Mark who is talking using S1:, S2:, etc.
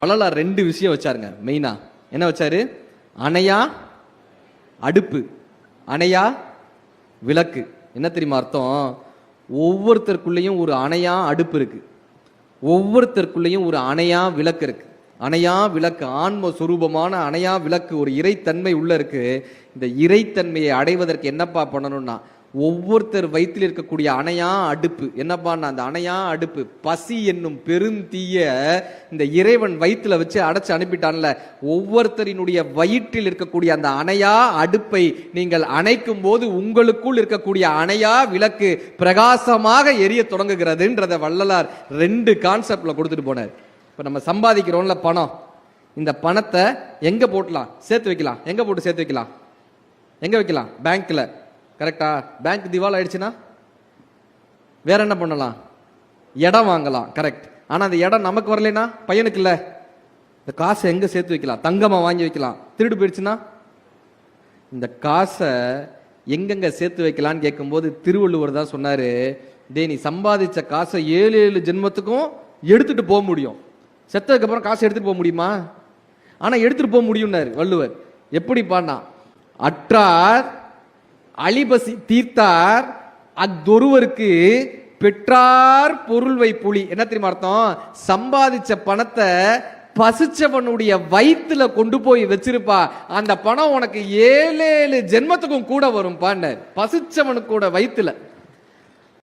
S1: வள்ளலார் ரெண்டு விஷயம் வச்சாருங்க மெயினா. என்ன வச்சாரு? அணையா அடுப்பு, அணையா விளக்கு. என்ன தெரியுமா அர்த்தம்? ஒவ்வொருத்தருக்குள்ளேயும் ஒரு அணையா அடுப்பு இருக்கு, ஒவ்வொருத்தருக்குள்ளேயும் ஒரு அணையா விளக்கு இருக்கு. அணையா விளக்கு, ஆன்ம சுரூபமான அணையா விளக்கு, ஒரு இறைத்தன்மை உள்ள இருக்கு. இந்த இறைத்தன்மையை அடைவதற்கு என்னப்பா பண்ணணும்னா, ஒவ்வொருத்தர் வயிற்றில் இருக்கக்கூடிய அணையா அடுப்பு என்னப்பா, அந்த அணையா அடுப்பு பசி என்னும் பெருந்தீய இந்த இறைவன் வயிற்றுல வச்சு அடைச்சு அனுப்பிட்டான்ல, ஒவ்வொருத்தரினுடைய வயிற்றில் இருக்கக்கூடிய அந்த அணையா அடுப்பை நீங்கள் அணைக்கும் போது உங்களுக்குள் இருக்கக்கூடிய அணையா விளக்கு பிரகாசமாக எரிய தொடங்குகிறதுன்றத வள்ளலார் ரெண்டு கான்செப்ட்ல கொடுத்துட்டு போனார். இப்ப நம்ம சம்பாதிக்கிறோம்ல பணம், இந்த பணத்தை எங்க போட்டலாம்? சேர்த்து வைக்கலாம். எங்க போட்டு சேர்த்து வைக்கலாம்? எங்க வைக்கலாம்? பேங்க்ல. கரெக்டா? பேங்க் திவால் ஆயிடுச்சுன்னா வேற என்ன பண்ணலாம்? இடம் வாங்கலாம். கரெக்ட். ஆனா அந்த இடம் நமக்கு வரலனா பையனுக்கு இல்ல, இந்த காசை எங்க சேர்த்து வைக்கலாம்? தங்கமா வாங்கி வைக்கலாம். திருடு போயிடுச்சுன்னா இந்த காசை எங்கெங்க சேர்த்து வைக்கலான்னு கேட்கும்போது திருவள்ளுவர் தான் சொன்னாரு, டே நீ சம்பாதிச்ச காசை 7 ஜென்மத்துக்கும் எடுத்துட்டு போக முடியும், செத்ததுக்கு அப்புறம் காசை எடுத்துட்டு போக முடியுமா? ஆனா எடுத்துட்டு போக முடியும்னாரு வள்ளுவர். எப்படி பாடினா, அற்றார் அழிபசி தீர்த்தார் அஃதொருவருக்கு பெற்றார் பொருள்வை புலி. என்ன தெரியுமா அர்த்தம்? சம்பாதிச்ச பணத்தை பசிச்சவனுடைய வயிற்றுல கொண்டு போய் வச்சிருப்பா, அந்த பணம் உனக்கு 7 ஜென்மத்துக்கும் கூட வரும் பாண்டார். பசிச்சவனுக்கு கூட வயிற்றுல